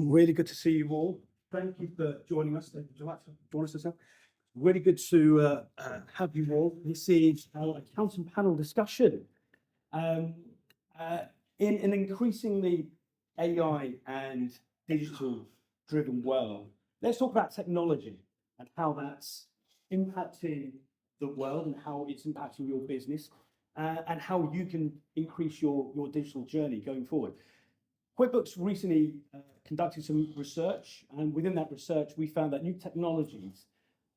Really good to see you all. Thank you for joining us. Would you like to join us yourself? Really good to have you all. This is our accounting panel discussion. In an increasingly AI and digital driven world, let's talk about technology and how that's impacting the world and how it's impacting your business and how you can increase your digital journey going forward. Quickbooks recently conducted some research, and within that research, we found that new technologies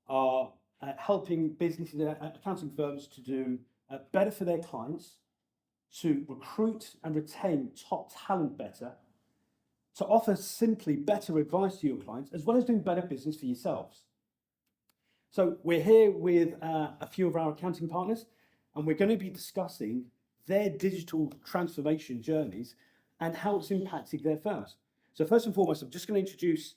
are helping businesses, accounting firms to do better for their clients, to recruit and retain top talent better, to offer simply better advice to your clients, as well as doing better business for yourselves. So we're here with a few of our accounting partners, and we're going to be discussing their digital transformation journeys and how it's impacted their firms. So first and foremost, I'm just going to introduce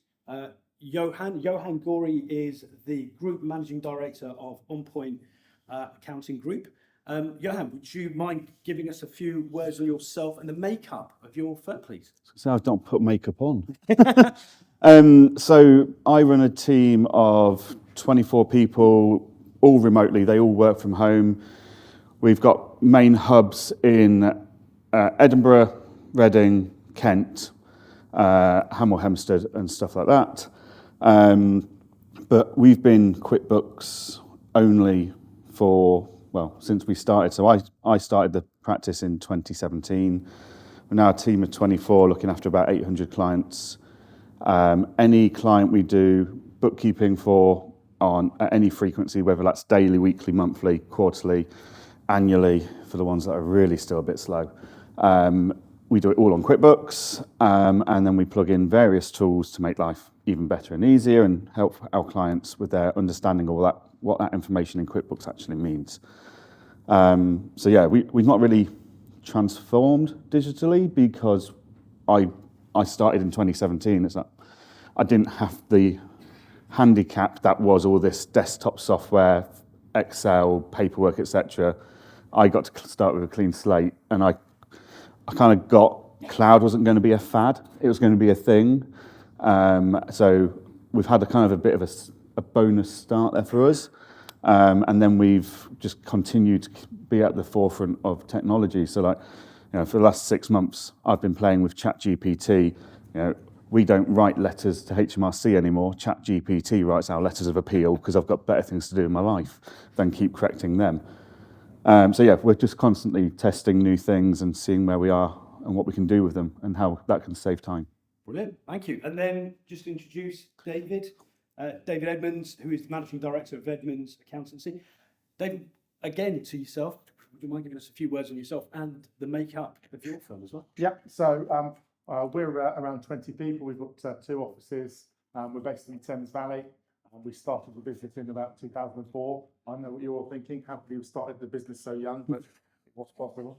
Johann. Johann Goree is the Group Managing Director of On Point Accounting Group. Johann, would you mind giving us a few words on yourself and the makeup of your firm, please? So I don't put makeup on. So I run a team of 24 people, all remotely. They all work from home. We've got main hubs in Edinburgh, Reading, Kent, Hemel Hempstead and stuff like that. But we've been QuickBooks only for, since we started. So I started the practice in 2017. We're now a team of 24 looking after about 800 clients. Any client we do bookkeeping for at any frequency, whether that's daily, weekly, monthly, quarterly, annually, for the ones that are really still a bit slow. We do it all on QuickBooks, and then we plug in various tools to make life even better and easier and help our clients with their understanding of what that information in QuickBooks actually means. So yeah, we've not really transformed digitally because I started in 2017. I didn't have the handicap that was all this desktop software, Excel, paperwork, etc. I got to start with a clean slate, and I kind of got cloud wasn't going to be a fad; it was going to be a thing. So we've had a bit of a bonus start there for us, and then we've just continued to be at the forefront of technology. So, for the last 6 months, I've been playing with ChatGPT. We don't write letters to HMRC anymore. ChatGPT writes our letters of appeal because I've got better things to do in my life than keep correcting them. So yeah, we're just constantly testing new things and seeing where we are and what we can do with them and how that can save time. Brilliant, thank you. And then just to introduce David Edmonds, who is the Managing Director of Edmonds Accountancy. David, again, to yourself, would you mind giving us a few words on yourself and the makeup of your firm as well? Yeah, so we're around 20 people. We've got 2 offices. We're based in the Thames Valley. We started the business in about 2004. I know what you're all thinking. How could you have started the business so young? But it was possible.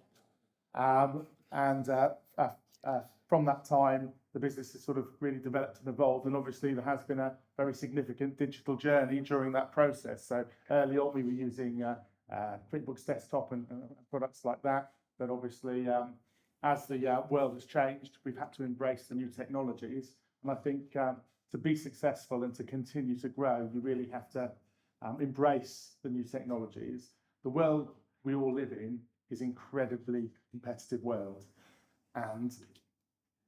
From that time, the business has sort of really developed and evolved. And obviously, there has been a very significant digital journey during that process. So early on, we were using QuickBooks Desktop and products like that. But obviously, as the world has changed, we've had to embrace the new technologies. And I think to be successful and to continue to grow, you really have to embrace the new technologies. The world we all live in is an incredibly competitive world, and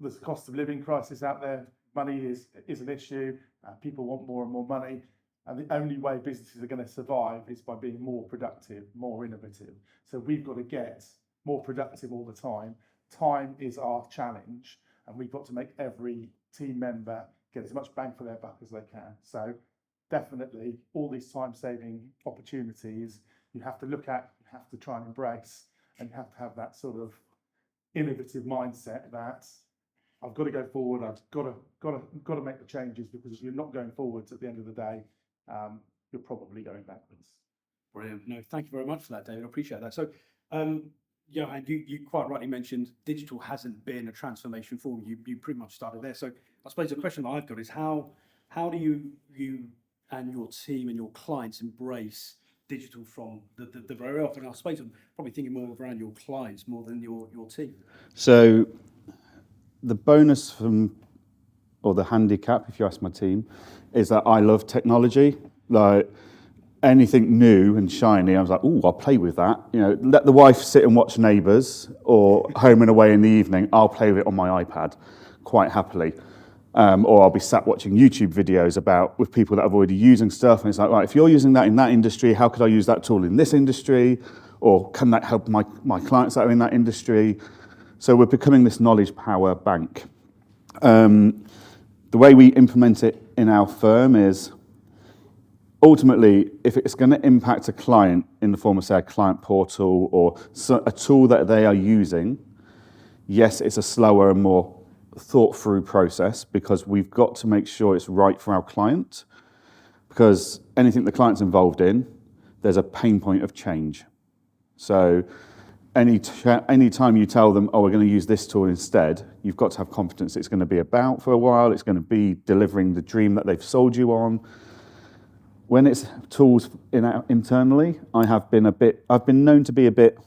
there's a cost of living crisis out there. Money is an issue. People want more and more money, and the only way businesses are going to survive is by being more productive, more innovative. So we've got to get more productive all the time. Time is our challenge, and we've got to make every team member get as much bang for their buck as they can. So definitely all these time-saving opportunities you have to look at, you have to try and embrace, and you have to have that sort of innovative mindset that I've got to go forward, I've got to make the changes, because if you're not going forwards at the end of the day, you're probably going backwards. Brilliant. No, thank you very much for that, David. I appreciate that. So, Johann, you quite rightly mentioned digital hasn't been a transformation for you. You pretty much started there. So I suppose the question that I've got is how do you and your team and your clients embrace digital from the very often? I suppose I'm probably thinking more around your clients more than your team. So the bonus from or the handicap, if you ask my team, is that I love technology. Like anything new and shiny, I was like, oh, I'll play with that. You know, let the wife sit and watch Neighbours or Home and Away in the evening. I'll play with it on my iPad quite happily. Or I'll be sat watching YouTube videos with people that are already using stuff. And it's like, right, if you're using that in that industry, how could I use that tool in this industry? Or can that help my clients that are in that industry? So we're becoming this knowledge power bank. The way we implement it in our firm is, ultimately, if it's going to impact a client in the form of, say, a client portal or a tool that they are using, yes, it's a slower and more thought-through process because we've got to make sure it's right for our client, because anything the client's involved in, there's a pain point of change. So any time you tell them, oh, we're going to use this tool instead, you've got to have confidence it's going to be about for a while, it's going to be delivering the dream that they've sold you on. When it's tools internally, I've been known to be a bit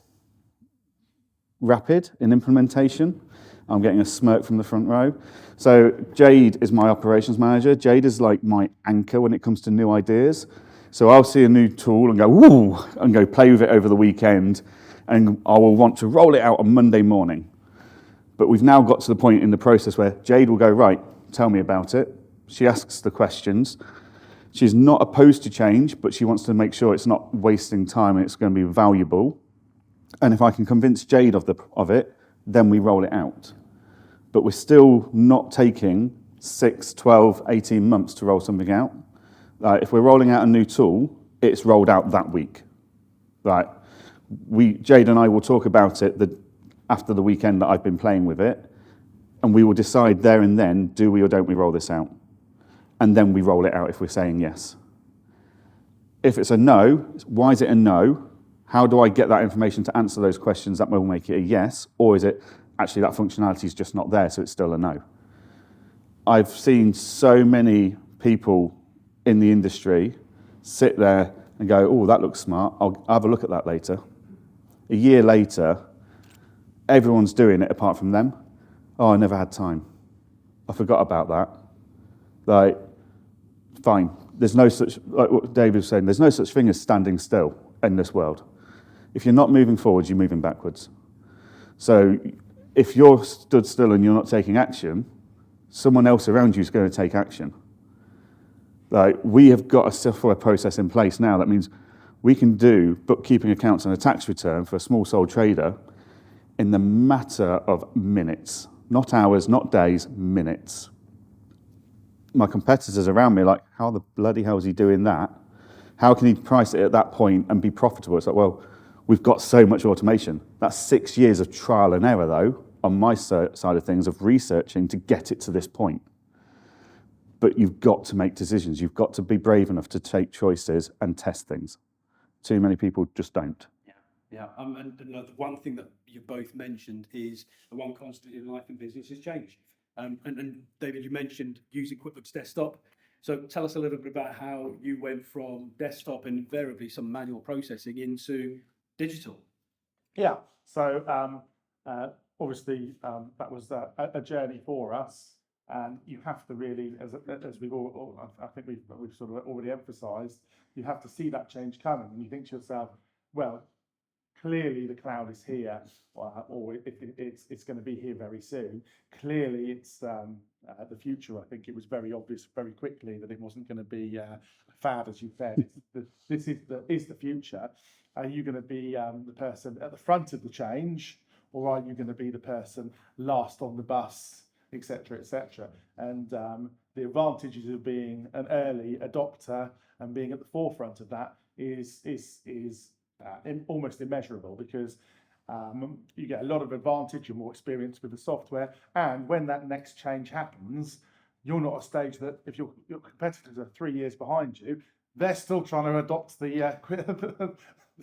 rapid in implementation. I'm getting a smirk from the front row. So Jade is my operations manager. Jade is like my anchor when it comes to new ideas. So I'll see a new tool and go, woo, and go play with it over the weekend, and I will want to roll it out on Monday morning. But we've now got to the point in the process where Jade will go, right, tell me about it. She asks the questions. She's not opposed to change, but she wants to make sure it's not wasting time and it's going to be valuable. And if I can convince Jade of it, then we roll it out. But we're still not taking 6, 12, 18 months to roll something out. If we're rolling out a new tool, it's rolled out that week. Jade and I will talk about it after the weekend that I've been playing with it, and we will decide there and then, do we or don't we roll this out? And then we roll it out if we're saying yes. If it's a no, why is it a no? How do I get that information to answer those questions that will make it a yes? Or is it actually that functionality is just not there, so it's still a no? I've seen so many people in the industry sit there and go, oh, that looks smart, I'll have a look at that later. A year later, everyone's doing it apart from them. Oh, I never had time. I forgot about that. Fine. There's no such, like what David was saying, there's no such thing as standing still in this world. If you're not moving forwards, you're moving backwards. So if you're stood still and you're not taking action, someone else around you is going to take action. We have got a software process in place now that means we can do bookkeeping accounts and a tax return for a small sole trader in the matter of minutes. Not hours, not days, minutes. My competitors around me are like, how the bloody hell is he doing that? How can he price it at that point and be profitable? It's like, well, we've got so much automation. That's 6 years of trial and error, though, on my side of things, of researching to get it to this point. But you've got to make decisions. You've got to be brave enough to take choices and test things. Too many people just don't. Yeah. And the one thing that you both mentioned is the one constant in life and business is change. And David, you mentioned using QuickBooks Desktop. So tell us a little bit about how you went from desktop and invariably some manual processing into digital. Yeah, so obviously that was a journey for us, and you have to really, as we've all, I think we've sort of already emphasised, you have to see that change coming, and you think to yourself, well, clearly the cloud is here, or it's going to be here very soon. Clearly it's the future. I think it was very obvious very quickly that it wasn't going to be a fad, as you said. This is the future. Are you going to be the person at the front of the change, or are you going to be the person last on the bus, etc., etc.? And the advantages of being an early adopter and being at the forefront of that is almost immeasurable, because you get a lot of advantage, you're more experienced with the software, and when that next change happens, you're not at a stage that if your competitors are 3 years behind you, they're still trying to adopt the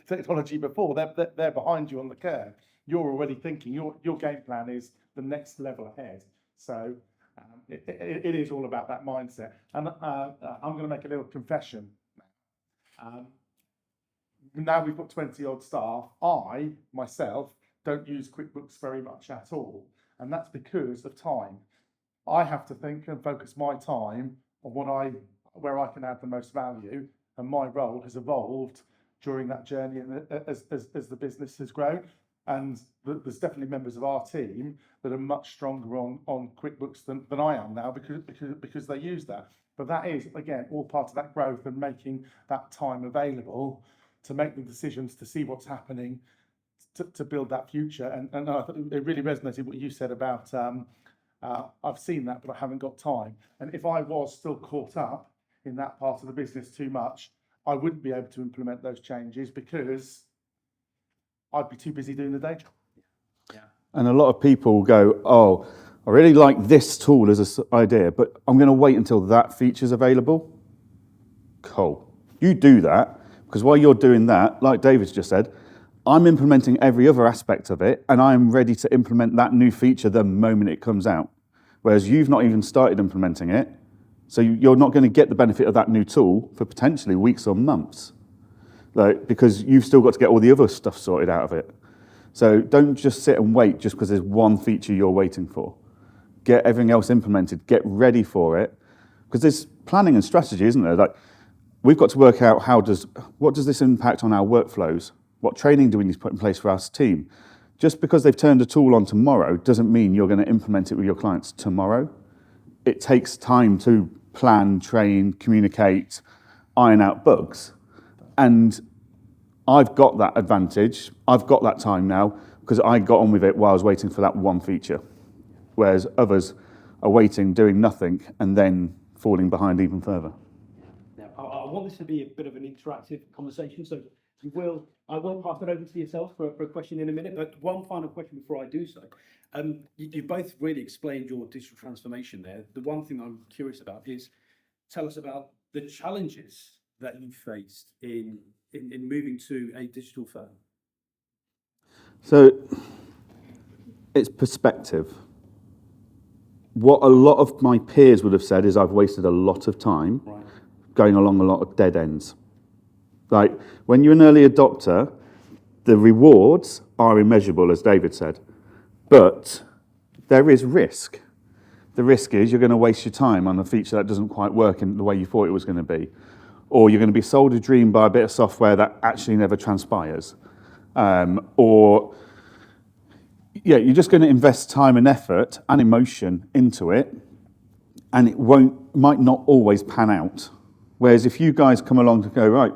technology before. They're behind you on the curve. You're already thinking, your game plan is the next level ahead. So it is all about that mindset. And I'm going to make a little confession. Now we've got 20 odd staff, I myself don't use QuickBooks very much at all, and that's because of time. I have to think and focus my time on where I can add the most value, and my role has evolved during that journey and as the business has grown. And there's definitely members of our team that are much stronger on QuickBooks than I am now because they use that. But that is, again, all part of that growth and making that time available to make the decisions, to see what's happening, to build that future. And I thought it really resonated what you said about I've seen that, but I haven't got time. And if I was still caught up in that part of the business too much, I wouldn't be able to implement those changes because I'd be too busy doing the day job. Yeah. And a lot of people go, oh, I really like this tool as an idea, but I'm going to wait until that feature's available. Cool. You do that, because while you're doing that, like David's just said, I'm implementing every other aspect of it, and I'm ready to implement that new feature the moment it comes out. Whereas you've not even started implementing it, so you're not going to get the benefit of that new tool for potentially weeks or months, because you've still got to get all the other stuff sorted out of it. So don't just sit and wait just because there's one feature you're waiting for. Get everything else implemented, get ready for it, because there's planning and strategy, isn't there? Like, we've got to work out what does this impact on our workflows? What training do we need to put in place for our team? Just because they've turned a tool on tomorrow doesn't mean you're going to implement it with your clients tomorrow. It takes time to plan, train, communicate, iron out bugs. And I've got that advantage. I've got that time now because I got on with it while I was waiting for that one feature. Whereas others are waiting, doing nothing, and then falling behind even further. Now, I want this to be a bit of an interactive conversation, so I will pass it over to yourself for a question in a minute, but one final question before I do so. You both really explained your digital transformation there. The one thing I'm curious about is, tell us about the challenges that you faced in moving to a digital firm. So it's perspective. What a lot of my peers would have said is I've wasted a lot of time going along a lot of dead ends. Like, when you're an early adopter, the rewards are immeasurable, as David said, but there is risk. The risk is you're going to waste your time on a feature that doesn't quite work in the way you thought it was going to be, or you're going to be sold a dream by a bit of software that actually never transpires, you're just going to invest time and effort and emotion into it, and it might not always pan out. Whereas if you guys come along to go, right,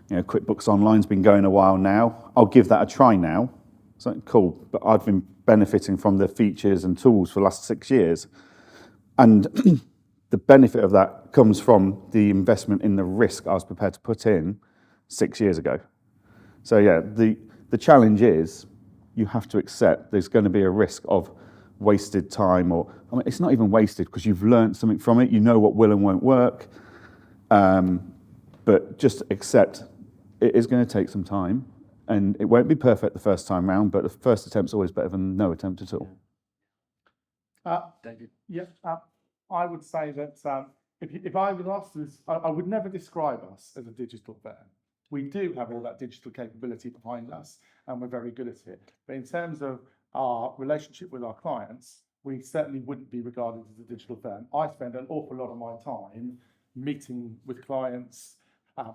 QuickBooks Online's been going a while now, I'll give that a try now. It's like, cool, but I've been benefiting from the features and tools for the last 6 years. And the benefit of that comes from the investment in the risk I was prepared to put in 6 years ago. So yeah, the challenge is you have to accept there's going to be a risk of wasted time, it's not even wasted because you've learned something from it. You know what will and won't work, but just accept it is going to take some time, and it won't be perfect the first time round, but the first attempt's always better than no attempt at all. David? Yeah, I would say that if I was asked this, I would never describe us as a digital firm. We do have all that digital capability behind us, and we're very good at it. But in terms of our relationship with our clients, we certainly wouldn't be regarded as a digital firm. I spend an awful lot of my time meeting with clients,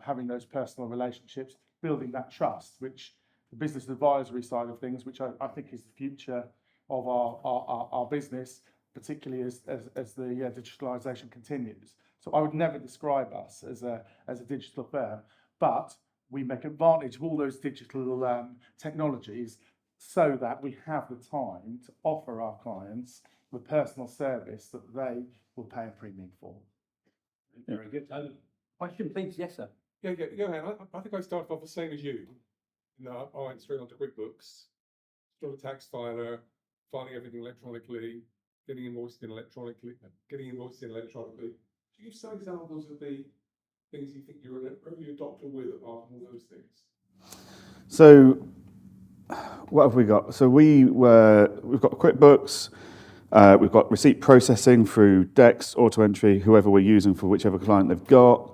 having those personal relationships, building that trust, which the business advisory side of things, which I think is the future of our business, particularly as the digitalisation continues. So I would never describe us as a digital firm, but we make advantage of all those digital technologies so that we have the time to offer our clients the personal service that they will pay a premium for. Very good. Question, please. Yes, sir. Yeah, Johann, I think I started off the same as you. I went straight onto QuickBooks, got a tax filer, filing everything electronically, getting invoiced in electronically. Do you give some examples of the things you think you're an early adopter with, apart from all those things? So what have we got? So we've got QuickBooks, we've got receipt processing through Dex, auto entry, whoever we're using for whichever client they've got.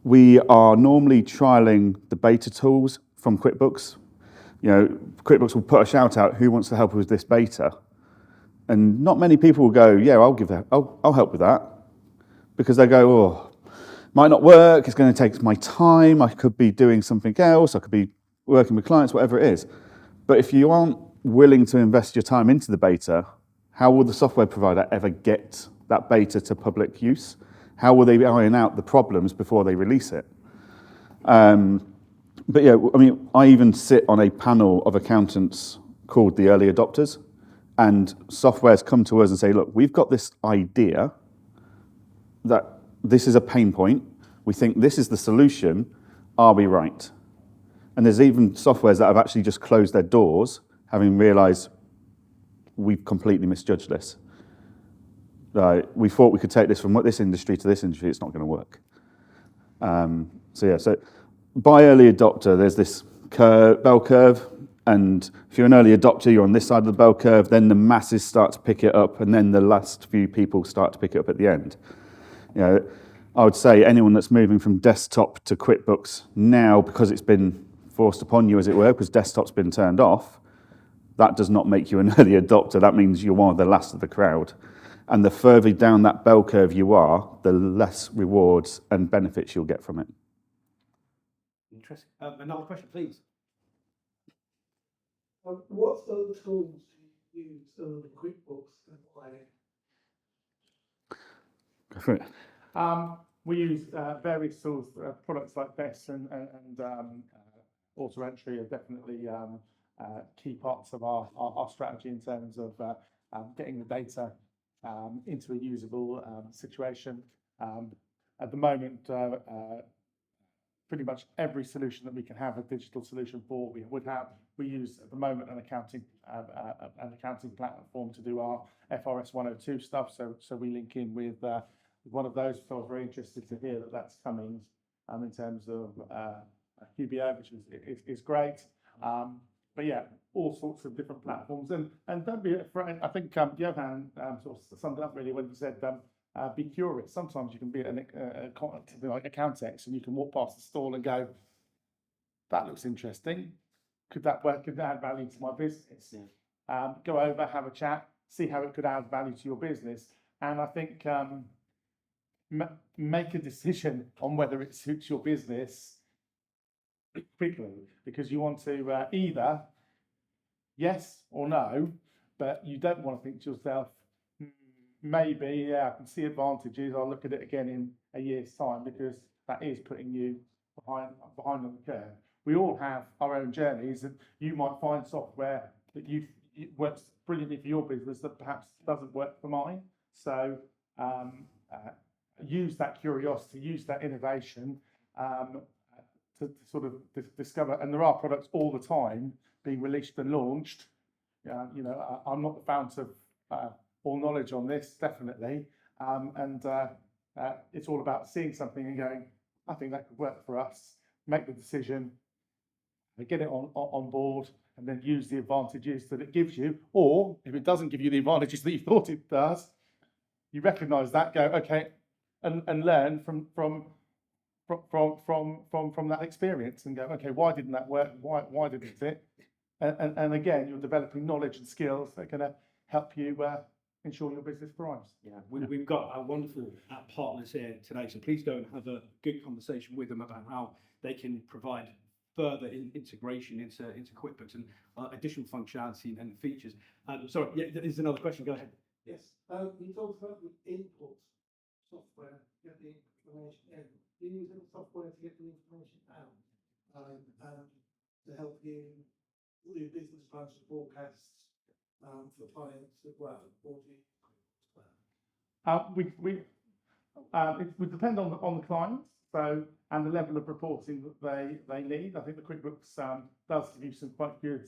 We are normally trialing the beta tools from QuickBooks. QuickBooks will put a shout out, who wants to help with this beta? And not many people will go, yeah, I'll help with that. Because they go, oh, might not work, it's going to take my time, I could be doing something else, I could be working with clients, whatever it is. But if you aren't willing to invest your time into the beta, how will the software provider ever get that beta to public use? How will they iron out the problems before they release it? But yeah, I mean, I even sit on a panel of accountants called the early adopters, and softwares come to us and say, look, we've got this idea that this is a pain point, we think this is the solution, are we right? And there's even softwares that have actually just closed their doors, having realized we've completely misjudged this. We thought we could take this from this industry to this industry, it's not going to work. So by early adopter, there's this bell curve, and if you're an early adopter, you're on this side of the bell curve, then the masses start to pick it up, and then the last few people start to pick it up at the end. You know, I would say anyone that's moving from desktop to QuickBooks now, because it's been forced upon you, as it were, because desktop's been turned off, that does not make you an early adopter. That means you're one of the last of the crowd. And the further down that bell curve you are, the less rewards and benefits you'll get from it. Interesting. Another question, please. What sort of tools do you use in QuickBooks and why? Go for it. We use various tools, products like Best and Auto Entry are definitely key parts of our strategy in terms of getting the data into a usable situation. At the moment, pretty much every solution that we can have a digital solution for, we use at the moment an accounting platform to do our FRS 102 stuff. So we link in with one of those. So I was very interested to hear that that's coming in terms of QBO, which is great. But yeah, all sorts of different platforms, and don't be afraid. I think Johann sort of summed it up really when he said, be curious. Sometimes you can be something like Accountex, and you can walk past the stall and go, that looks interesting. Could that work? Could that add value to my business? Yeah. Go over, have a chat, see how it could add value to your business, and I think make a decision on whether it suits your business quickly, because you want to either yes or no, but you don't want to think to yourself, maybe, yeah, I can see advantages, I'll look at it again in a year's time, because that is putting you behind on the curve. We all have our own journeys, and you might find software that it works brilliantly for your business that perhaps doesn't work for mine. So use that curiosity, use that innovation to sort of discover. And there are products all the time being released and launched. You know, I'm not the fount of all knowledge on this, definitely. It's all about seeing something and going, I think that could work for us. Make the decision, get it on board, and then use the advantages that it gives you. Or if it doesn't give you the advantages that you thought it does, you recognise that, go, okay, and learn from that experience, and go, okay, why didn't that work? Why didn't it? And again, you're developing knowledge and skills that are going to help you ensure your business thrives. Yeah, we've got our wonderful partners here today, so please go and have a good conversation with them about how they can provide further integration into QuickBooks and additional functionality and features. Sorry, yeah, there's another question. Go ahead. Yes. You talked about the input software, get the information in. Do you use any software to get the information out and to help you do business plans and forecasts for clients as well? Or do you? It would depend on the clients, so, and the level of reporting that they need. I think the QuickBooks does give you some quite good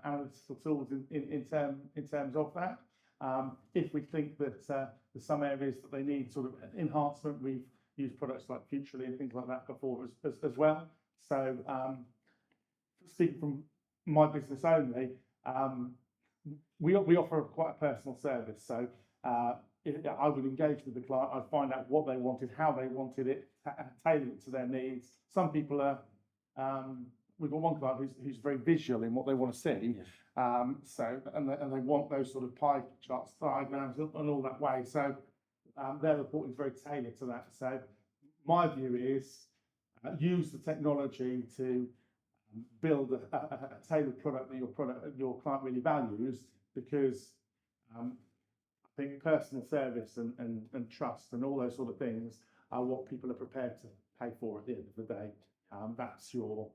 analytical tools in terms of that. If we think that there's some areas that they need sort of enhancement, we've used products like Futurely and things like that before as well. So speaking from my business only, we offer quite a personal service. So I would engage with the client, I'd find out what they wanted, how they wanted it, tailor it to their needs. Some people are we've got one client who's very visual in what they want to see. And they want those sort of pie charts, diagrams, and all that way. So their report is very tailored to that. So my view is use the technology to build a tailored product that your client really values, because I think personal service and trust and all those sort of things are what people are prepared to pay for at the end of the day. That's your,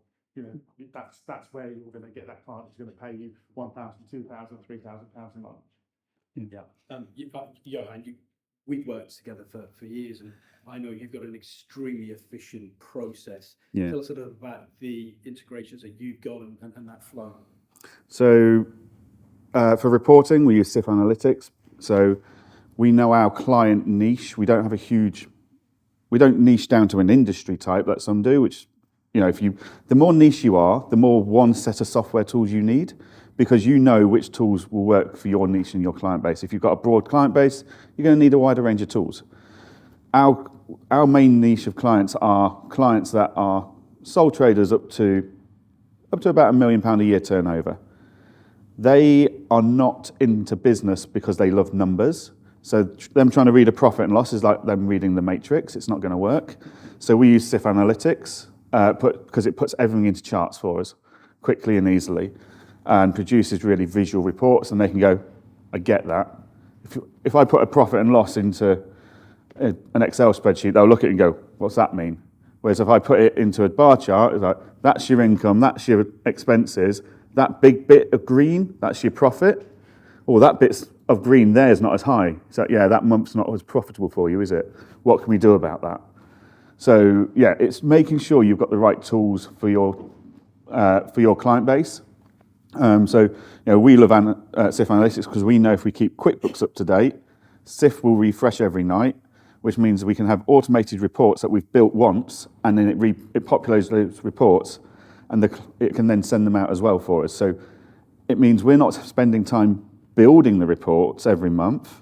that's where you're going to get that client who's going to pay you £1,000, £2,000, £3,000 a month. Johann, we've worked together for years, and I know you've got an extremely efficient process. Yeah. Tell us a little about the integrations that you've got and that flow. So for reporting, we use SIF Analytics. So we know our client niche. We don't niche down to an industry type like some do, which, the more niche you are, the more one set of software tools you need, because you know which tools will work for your niche and your client base. If you've got a broad client base, you're going to need a wider range of tools. Our main niche of clients are clients that are sole traders up to about £1 million a year turnover. They are not into business because they love numbers. So them trying to read a profit and loss is like them reading the matrix. It's not going to work. So we use SIF Analytics because it puts everything into charts for us quickly and easily, and produces really visual reports, and they can go, I get that. If I put a profit and loss into an Excel spreadsheet, they'll look at it and go, what's that mean? Whereas if I put it into a bar chart, it's like, that's your income, that's your expenses, that big bit of green, that's your profit. Or that bit of green there is not as high. So yeah, that month's not as profitable for you, is it? What can we do about that? So yeah, it's making sure you've got the right tools for your client base. We love SIF Analytics because we know if we keep QuickBooks up to date, SIF will refresh every night, which means we can have automated reports that we've built once, and then it populates those reports, and it can then send them out as well for us. So it means we're not spending time building the reports every month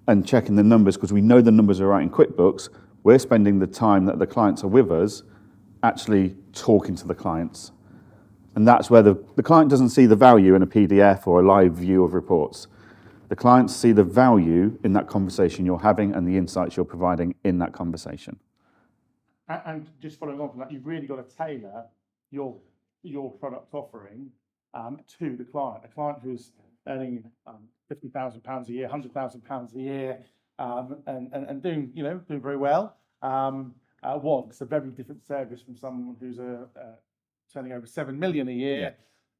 and checking the numbers because we know the numbers are right in QuickBooks. We're spending the time that the clients are with us actually talking to the clients. And that's where the client doesn't see the value in a PDF or a live view of reports. The clients see the value in that conversation you're having and the insights you're providing in that conversation. And just following on from that, you've really got to tailor your product offering to the client. A client who's earning £50,000 a year, £100,000 a year, and doing very well, wants a very different service from someone who's turning over 7 million a year,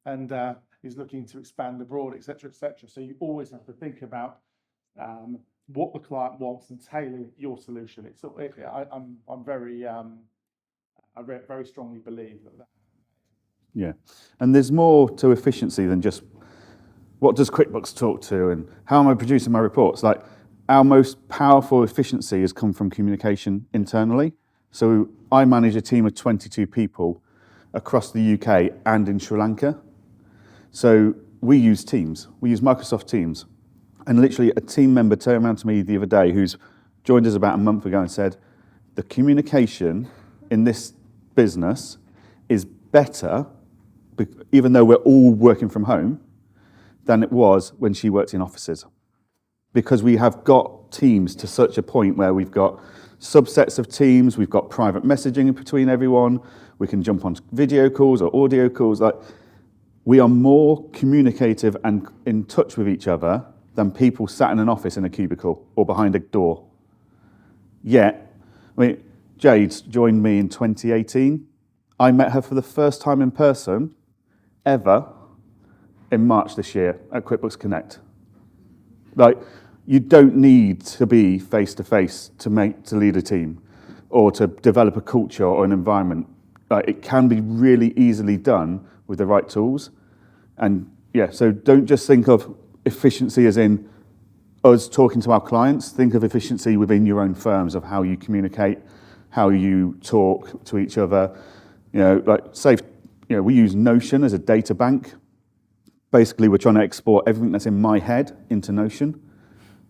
and is looking to expand abroad, etc., etc. So you always have to think about what the client wants and tailor your solution. I very strongly believe that. Yeah, and there's more to efficiency than just what does QuickBooks talk to and how am I producing my reports. Like, our most powerful efficiency has come from communication internally. So I manage a team of 22 people across the UK and in Sri Lanka. So we use Teams. We use Microsoft Teams. And literally a team member turned around to me the other day who's joined us about a month ago and said, the communication in this business is better, even though we're all working from home, than it was when she worked in offices. Because we have got Teams to such a point where we've got subsets of Teams, we've got private messaging in between everyone, we can jump on video calls or audio calls. Like, we are more communicative and in touch with each other than people sat in an office in a cubicle or behind a door. Yet, Jade's joined me in 2018. I met her for the first time in person ever in March this year at QuickBooks Connect. Like, you don't need to be face-to-face to lead a team or to develop a culture or an environment. Like, it can be really easily done with the right tools. And yeah, so don't just think of efficiency as in us talking to our clients. Think of efficiency within your own firms of how you communicate, how you talk to each other. We use Notion as a data bank. Basically, we're trying to export everything that's in my head into Notion,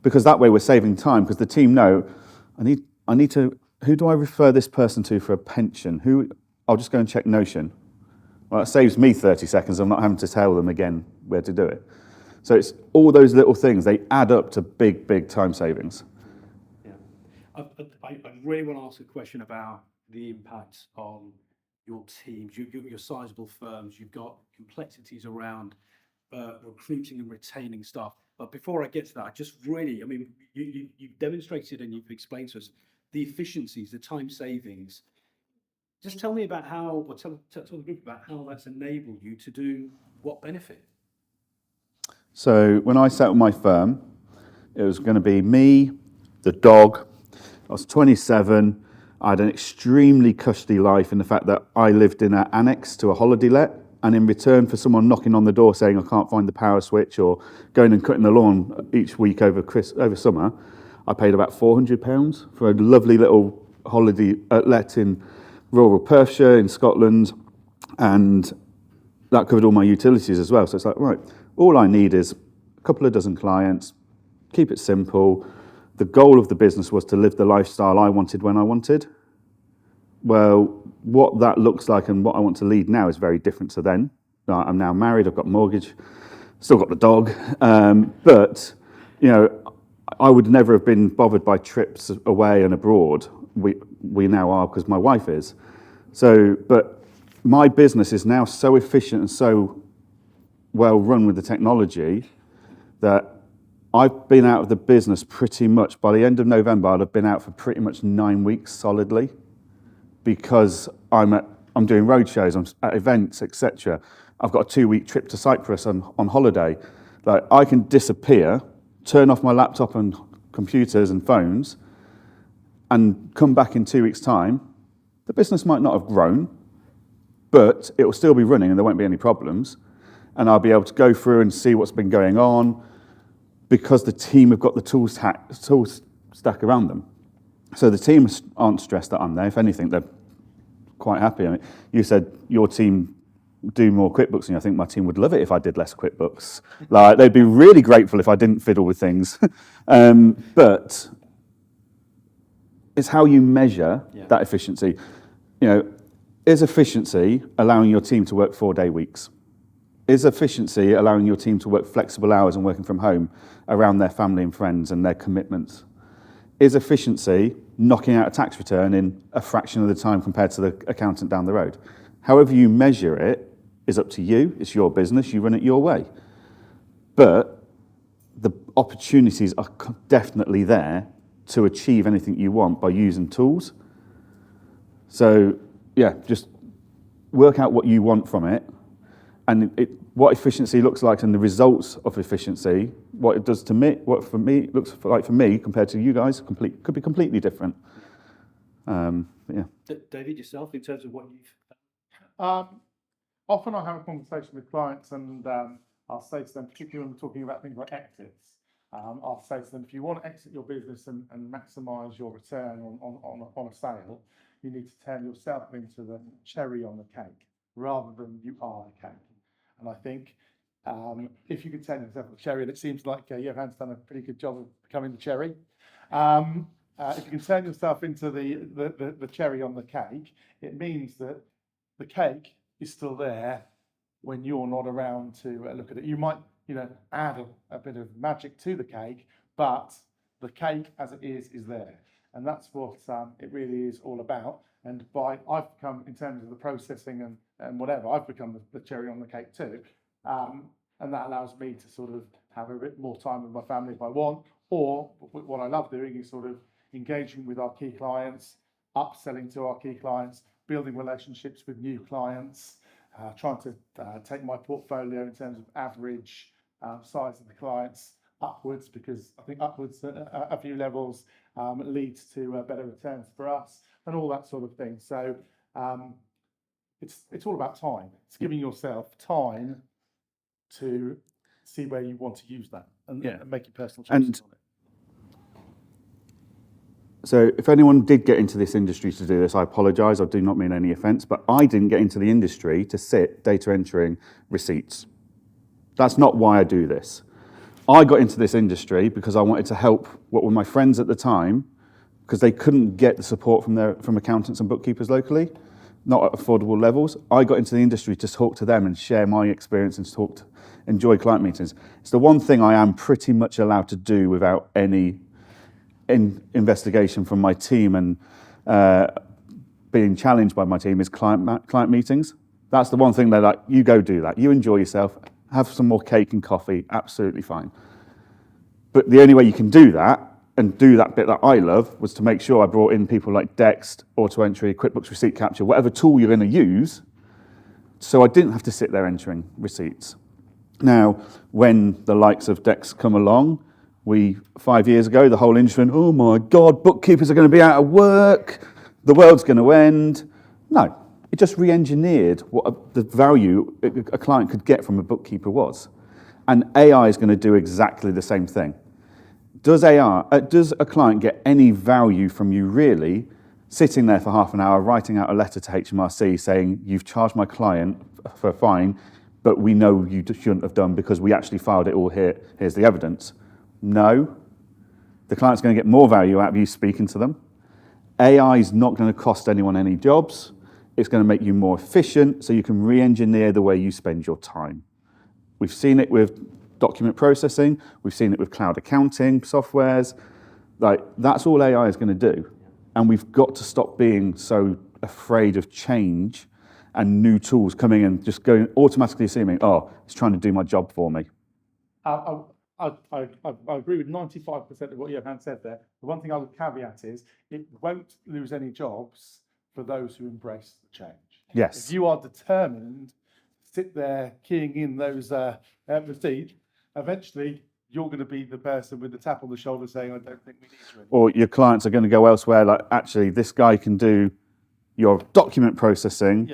because that way we're saving time, because the team know, I need to, who do I refer this person to for a pension? I'll just go and check Notion. Well, it saves me 30 seconds. I'm not having to tell them again where to do it. So it's all those little things, they add up to big, big time savings. Yeah. I really want to ask a question about the impact on your teams. You're sizable firms, you've got complexities around recruiting and retaining staff. But before I get to that, I just really, I mean, you've demonstrated and you've explained to us the efficiencies, the time savings. Just tell me about how, or tell the group about how that's enabled you to do what benefit. So when I set up my firm, it was going to be me, the dog. I was 27. I had an extremely cushy life in the fact that I lived in an annex to a holiday let, and in return for someone knocking on the door saying I can't find the power switch or going and cutting the lawn each week over summer, I paid about £400 for a lovely little holiday let in rural Perthshire in Scotland, and that covered all my utilities as well. So it's like, right, all I need is a couple of dozen clients, keep it simple. The goal of the business was to live the lifestyle I wanted when I wanted. Well, what that looks like and what I want to lead now is very different to then. I'm now married, I've got a mortgage, still got the dog, but you know, I would never have been bothered by trips away and abroad. We now are because my wife is. So, but my business is now so efficient and so well run with the technology that I've been out of the business pretty much, by the end of November, I'd have been out for pretty much 9 weeks solidly, because I'm doing roadshows, I'm at events, etc. I've got a 2-week trip to Cyprus on holiday. Like, I can disappear, turn off my laptop and computers and phones, and come back in 2 weeks' time. The business might not have grown, but it will still be running and there won't be any problems. And I'll be able to go through and see what's been going on, because the team have got the tools stack around them. So the team aren't stressed that I'm there. If anything, they're quite happy. I mean, you said your team do more QuickBooks, and I think my team would love it if I did less QuickBooks. Like, they'd be really grateful if I didn't fiddle with things. But it's how you measure that efficiency. You know, is efficiency allowing your team to work 4-day weeks? Is efficiency allowing your team to work flexible hours and working from home around their family and friends and their commitments? Is efficiency knocking out a tax return in a fraction of the time compared to the accountant down the road? However you measure it is up to you. It's your business. You run it your way. But the opportunities are definitely there to achieve anything you want by using tools. So, yeah, just work out what you want from it, and what efficiency looks like and the results of efficiency, what it does to me, what for me it looks like for me compared to you guys, could be completely different. Yeah. David, yourself, in terms of what you've... Often I have a conversation with clients, and I'll say to them, particularly when we're talking about things like exits, I'll say to them, if you want to exit your business and maximise your return on a sale, you need to turn yourself into the cherry on the cake rather than you are the cake. And I think if you can turn yourself into the cherry, and it seems like Johann's done a pretty good job of becoming the cherry. If you can turn yourself into the cherry on the cake, it means that the cake is still there when you're not around to look at it. You might, add a bit of magic to the cake, but the cake as it is there. And that's what it really is all about. And I've become, in terms of the processing and whatever, I've become the cherry on the cake too. And that allows me to sort of have a bit more time with my family if I want. Or what I love doing is sort of engaging with our key clients, upselling to our key clients, building relationships with new clients, trying to take my portfolio in terms of average size of the clients upwards, because I think upwards a few levels leads to better returns for us and all that sort of thing. So it's all about time. It's giving yourself time to see where you want to use that and make your personal choices on it. So if anyone did get into this industry to do this, I apologise, I do not mean any offence, but I didn't get into the industry to sit data entering receipts. That's not why I do this. I got into this industry because I wanted to help what were my friends at the time, because they couldn't get the support from accountants and bookkeepers locally. not at affordable levels. I got into the industry to talk to them and share my experience and enjoy client meetings. It's the one thing I am pretty much allowed to do without any investigation from my team and being challenged by my team is client meetings. That's the one thing they're like, you go do that. You enjoy yourself, have some more cake and coffee, absolutely fine. But the only way you can do that and do that bit that I love was to make sure I brought in people like Dext, Auto Entry, QuickBooks Receipt Capture, whatever tool you're going to use, so I didn't have to sit there entering receipts. Now, when the likes of Dext come along, 5 years ago, the whole industry went, oh my God, bookkeepers are going to be out of work, the world's going to end. No, it just re-engineered what the value a client could get from a bookkeeper was. And AI is going to do exactly the same thing. Does a client get any value from you really sitting there for half an hour, writing out a letter to HMRC saying, you've charged my client for a fine, but we know you shouldn't have done because we actually filed it all here, here's the evidence? No. The client's going to get more value out of you speaking to them. AI is not going to cost anyone any jobs. It's going to make you more efficient so you can re-engineer the way you spend your time. We've seen it with document processing. We've seen it with cloud accounting softwares. Like, that's all AI is going to do. And we've got to stop being so afraid of change and new tools coming and just going automatically assuming, oh, it's trying to do my job for me. I agree with 95% of what Johann said there. The one thing I would caveat is it won't lose any jobs for those who embrace the change. Yes. If you are determined, sit there keying in those receipts, eventually you're going to be the person with the tap on the shoulder saying, I don't think we need you anymore. Or your clients are going to go elsewhere, like, actually, this guy can do your document processing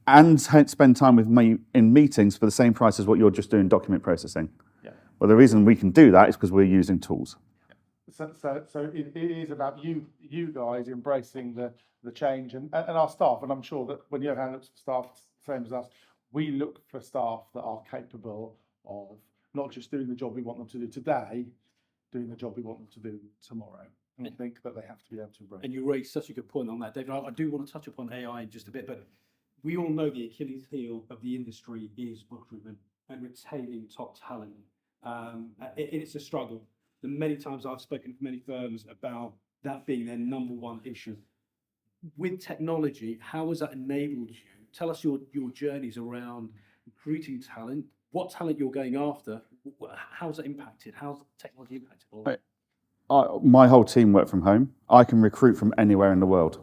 and spend time with me in meetings for the same price as what you're just doing document processing. Yeah. Well, the reason we can do that is because we're using tools. So it is about you guys embracing the change and our staff. And I'm sure that when Johann looks for staff, same as us, we look for staff that are capable of not just doing the job we want them to do today, doing the job we want them to do tomorrow. And I think that they have to be able to embrace. And you raised such a good point on that, David. I do want to touch upon AI in just a bit, but we all know the Achilles heel of the industry is recruitment and retaining top talent. It's a struggle. The many times I've spoken to many firms about that being their number one issue. With technology, how has that enabled you? Tell us your journeys around recruiting talent, what talent you're going after, how's that impacted? How's technology impacted all that? My whole team work from home. I can recruit from anywhere in the world.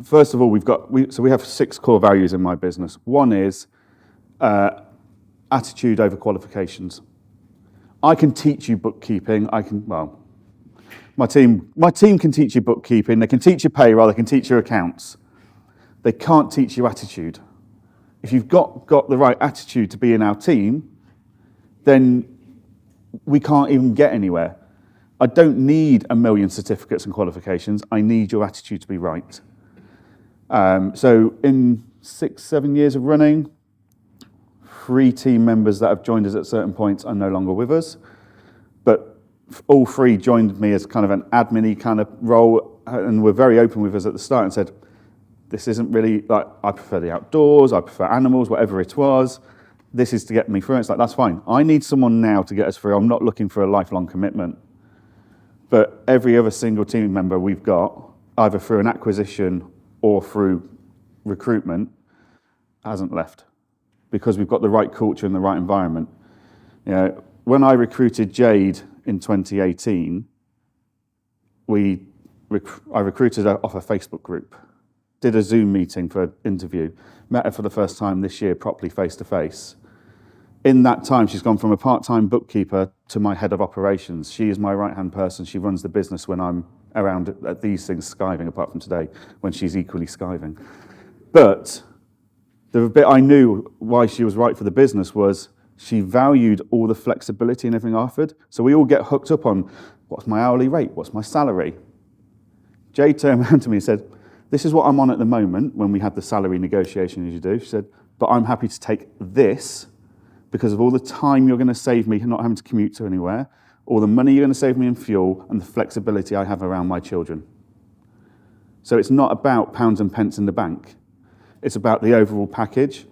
First of all, we have 6 core values in my business. One is attitude over qualifications. I can teach you bookkeeping. My team can teach you bookkeeping. They can teach you payroll. They can teach you accounts. They can't teach you attitude. If you've got the right attitude to be in our team, then we can't even get anywhere. I don't need a million certificates and qualifications. I need your attitude to be right. So in 6-7 years of running, 3 team members that have joined us at certain points are no longer with us, but all 3 joined me as kind of an admin-y kind of role and were very open with us at the start and said, this isn't really, like, I prefer the outdoors, I prefer animals, whatever it was. This is to get me through. It's like, that's fine. I need someone now to get us through. I'm not looking for a lifelong commitment. But every other single team member we've got, either through an acquisition or through recruitment, hasn't left because we've got the right culture and the right environment. You know, when I recruited Jade in 2018, I recruited her off a Facebook group, did a Zoom meeting for an interview, met her for the first time this year properly face-to-face. In that time, she's gone from a part-time bookkeeper to my head of operations. She is my right-hand person. She runs the business when I'm around at these things skiving, apart from today, when she's equally skiving. But the bit I knew why she was right for the business was she valued all the flexibility and everything I offered. So we all get hooked up on, what's my hourly rate? What's my salary? Jade turned around to me and said, this is what I'm on at the moment when we had the salary negotiation as you do. She said, but I'm happy to take this because of all the time you're going to save me not having to commute to anywhere, all the money you're going to save me in fuel, and the flexibility I have around my children. So it's not about pounds and pence in the bank. It's about the overall package.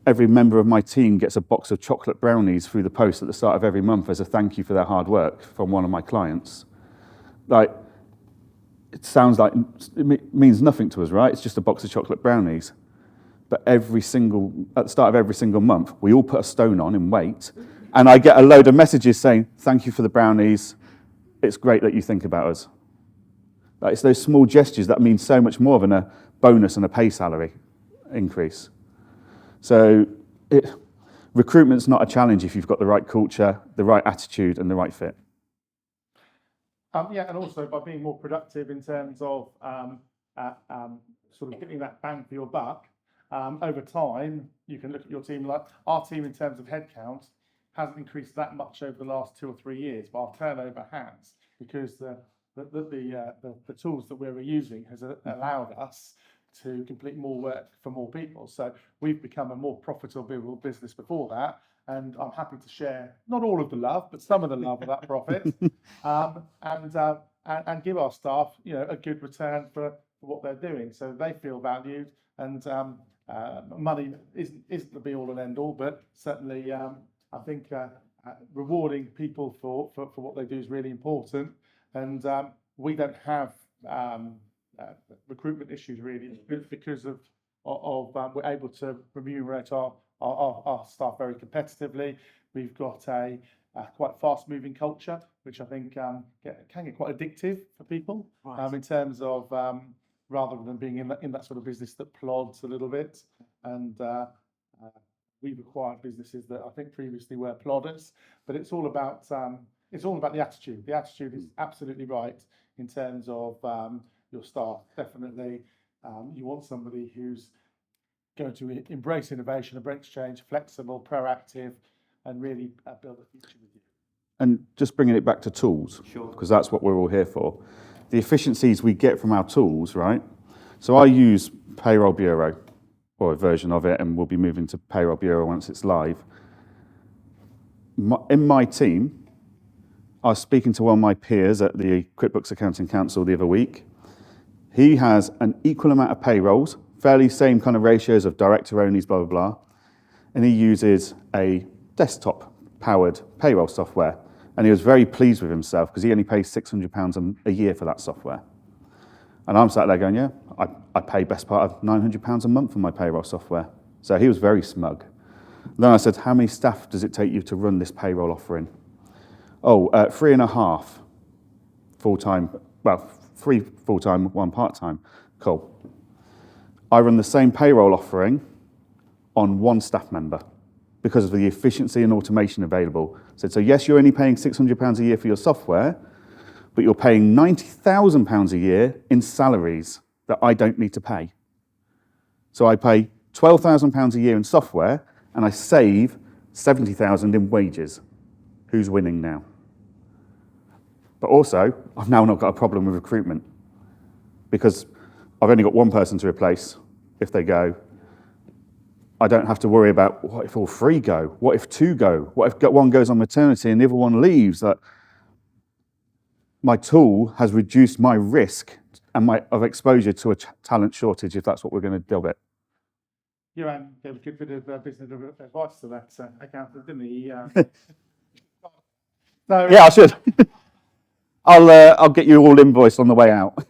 Every member of my team gets a box of chocolate brownies through the post at the start of every month as a thank you for their hard work from one of my clients. Like, it sounds like it means nothing to us, right? It's just a box of chocolate brownies. But at the start of every single month, we all put a stone on in weight, and I get a load of messages saying, thank you for the brownies. It's great that you think about us. Like, it's those small gestures that mean so much more than a bonus and a pay salary increase. So recruitment's not a challenge if you've got the right culture, the right attitude, and the right fit. Yeah, and also by being more productive in terms of sort of getting that bang for your buck. Over time, you can look at your team. Like our team, in terms of headcount, hasn't increased that much over the last 2 or 3 years, but our turnover has, because the tools that we're using has allowed us to complete more work for more people. So we've become a more profitable business before that, and I'm happy to share not all of the love, but some of the love of that profit, and give our staff, a good return for what they're doing, so they feel valued. And money isn't the be all and end all, but certainly I think rewarding people for what they do is really important. And we don't have recruitment issues really, because of we're able to remunerate our staff very competitively. We've got a quite fast-moving culture, which I think can get quite addictive for people, Right. in terms of rather than being in that sort of business that plods a little bit. And we've acquired businesses that I think previously were plodders, but it's all about the attitude. The attitude is absolutely right in terms of your staff. Definitely, you want somebody who's going to embrace innovation, embrace change, flexible, proactive, and really build a future with you. And just bringing it back to tools, Sure. because that's what we're all here for. The efficiencies we get from our tools, right? So I use Payroll Bureau, or a version of it, and we'll be moving to Payroll Bureau once it's live. In my team, I was speaking to one of my peers at the QuickBooks Accounting Council the other week. He has an equal amount of payrolls, fairly same kind of ratios of director-onlys, blah, blah, blah. And he uses a desktop-powered payroll software. And he was very pleased with himself because he only pays £600 a year for that software. And I'm sat there going, yeah, I pay best part of £900 a month for my payroll software. So he was very smug. Then I said, how many staff does it take you to run this payroll offering? Oh, 3.5 full-time, well, 3 full-time, 1 part-time. Cool. I run the same payroll offering on 1 staff member because of the efficiency and automation available. So yes, you're only paying £600 a year for your software, but you're paying £90,000 a year in salaries that I don't need to pay. So I pay £12,000 a year in software, and I save £70,000 in wages. Who's winning now? But also, I've now not got a problem with recruitment because I've only got 1 person to replace if they go. I don't have to worry about what if all 3 go? What if 2 go? What if 1 goes on maternity and the other 1 leaves? That my tool has reduced my risk and of exposure to a talent shortage, if that's what we're going to deal with. Johann gave a good bit of business advice to that accountant, didn't he? So, Yeah, I should. I'll get you all invoiced on the way out.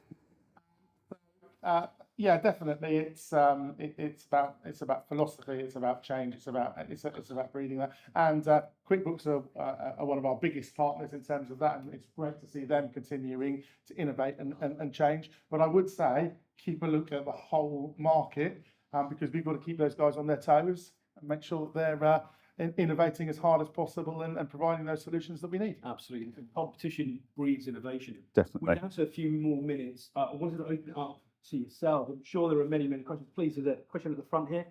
yeah, definitely. It's about philosophy. It's about change. It's about breeding that. And QuickBooks are one of our biggest partners in terms of that, and it's great to see them continuing to innovate and change. But I would say keep a look at the whole market, because we've got to keep those guys on their toes and make sure that they're innovating as hard as possible and providing those solutions that we need. Absolutely. Competition breeds innovation. Definitely. We're down to a few more minutes. I wanted to open it up to yourself. I'm sure there are many, many questions. Please, there's a question at the front here.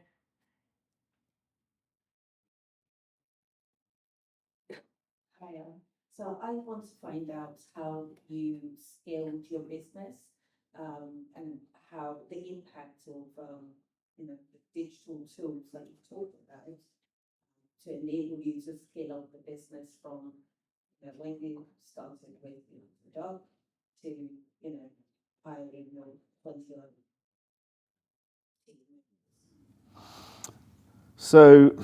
Hiya. So I want to find out how you scaled your business, and how the impact of the digital tools that you've talked about to enable you to scale up the business from when you started with the dog to hiring your 20 odd team members? So,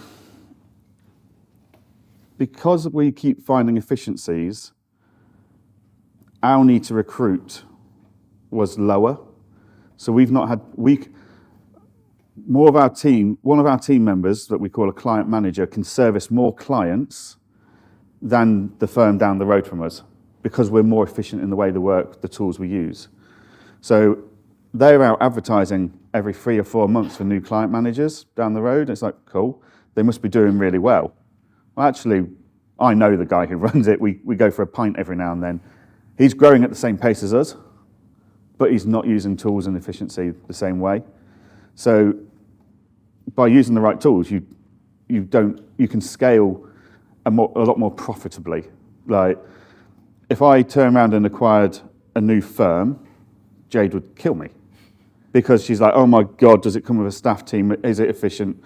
because we keep finding efficiencies, our need to recruit was lower. So we've not had, more of our team, one of our team members that we call a client manager can service more clients than the firm down the road from us because we're more efficient in the way the work, the tools we use. So they're out advertising every 3 or 4 months for new client managers down the road. It's like, cool, they must be doing really well. Well, actually, I know the guy who runs it. We go for a pint every now and then. He's growing at the same pace as us, but he's not using tools and efficiency the same way. So by using the right tools, you can scale a lot more profitably. Like if I turn around and acquired a new firm, Jade would kill me because she's like, oh my God, does it come with a staff team? Is it efficient?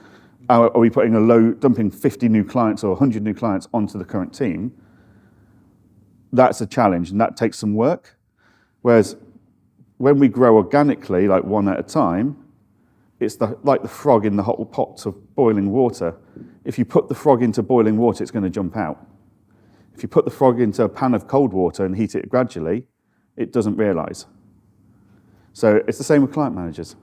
Are we dumping 50 new clients or 100 new clients onto the current team? That's a challenge and that takes some work. Whereas when we grow organically, like one at a time, it's like the frog in the hot pot of boiling water. If you put the frog into boiling water, it's going to jump out. If you put the frog into a pan of cold water and heat it gradually, it doesn't realize. So it's the same with client managers.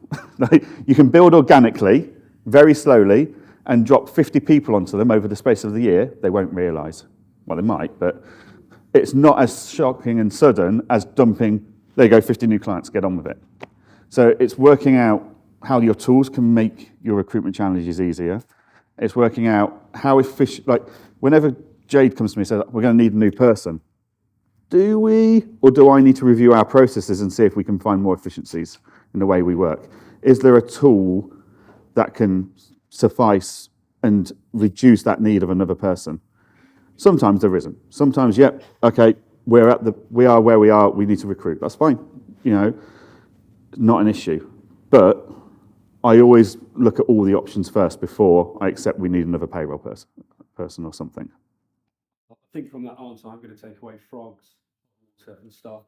You can build organically, very slowly, and drop 50 people onto them over the space of the year. They won't realize. Well, they might, but it's not as shocking and sudden as dumping, there you go, 50 new clients, get on with it. So it's working out how your tools can make your recruitment challenges easier. It's working out how efficient, like whenever Jade comes to me and says, we're going to need a new person, do we, or do I need to review our processes and see if we can find more efficiencies in the way we work? Is there a tool that can suffice and reduce that need of another person? Sometimes there isn't. Sometimes, yep, okay, we are where we are, we need to recruit. That's fine, not an issue. But I always look at all the options first before I accept we need another payroll person or something. I think from that answer, I'm going to take away frogs, water and stuff.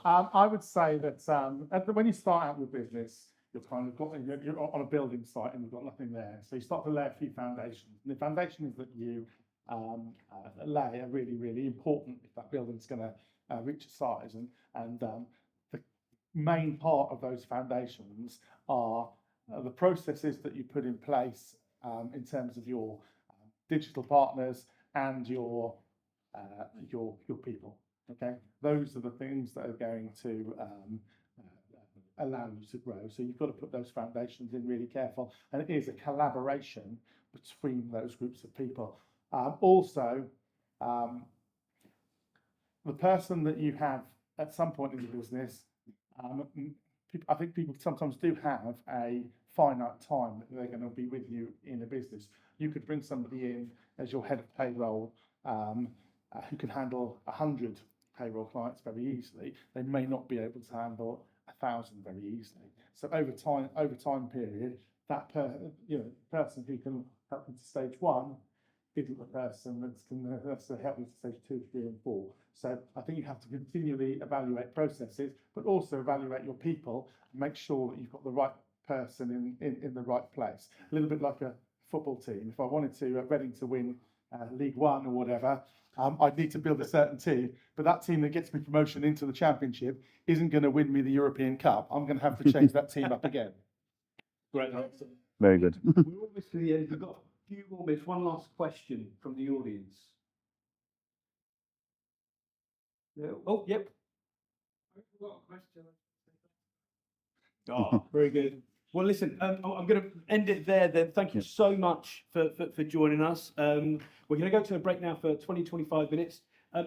I would say that when you start out with business, you're on a building site and you've got nothing there. So you start to lay a few foundations. And the foundations that you lay are really, really important if that building's going to reach a size. And the main part of those foundations are the processes that you put in place in terms of your digital partners and your people. Okay, those are the things that are going to allow you to grow. So you've got to put those foundations in really careful, and it is a collaboration between those groups of people. Also, the person that you have at some point in the business, I think people sometimes do have a finite time that they're going to be with you in a business. You could bring somebody in as your head of payroll who can handle 100 payroll clients very easily. They may not be able to handle 1,000 very easily. So over time period, that person who can help you to stage 1 isn't the person that's going to help you to stage 2, 3, and 4. So I think you have to continually evaluate processes, but also evaluate your people and make sure that you've got the right person in the right place. A little bit like a football team. If I wanted Reading to win League One or whatever, I'd need to build a certain team, but that team that gets me promotion into the Championship isn't going to win me the European Cup. I'm going to have to change that team up again. Great answer. Very good. We're almost to the end. We've got a few more minutes. One last question from the audience. Oh, yep. I've got a question. Oh, very good. Well, listen, I'm going to end it there then. Thank you so much for joining us. We're going to go to a break now for 20-25 minutes.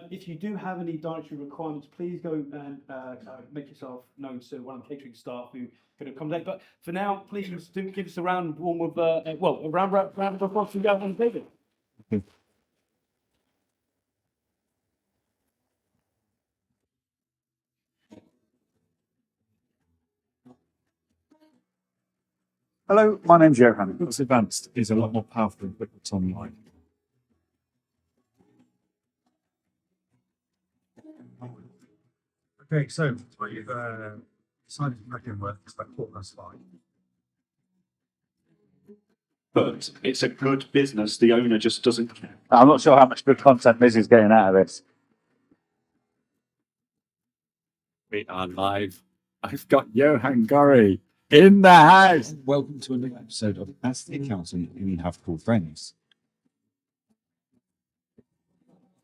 If you do have any dietary requirements, please go and make yourself known to one of the catering staff who can accommodate. But for now, please do give us a round of applause from Johann David. Hello, my name's Johann. QuickBooks Advanced is a lot more powerful than QuickBooks Online. Okay, so we've decided to make it work. It's about 5:15. But it's a good business. The owner just doesn't care. I'm not sure how much good content Liz is getting out of this. We are live. I've got Johann Goree in the house. Welcome to another episode of Ask the Accountant Who You Have Called Friends.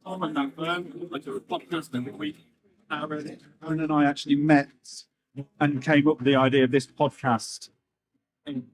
I'm in that firm. I do a podcast every week. Aaron and I actually met and came up with the idea of this podcast in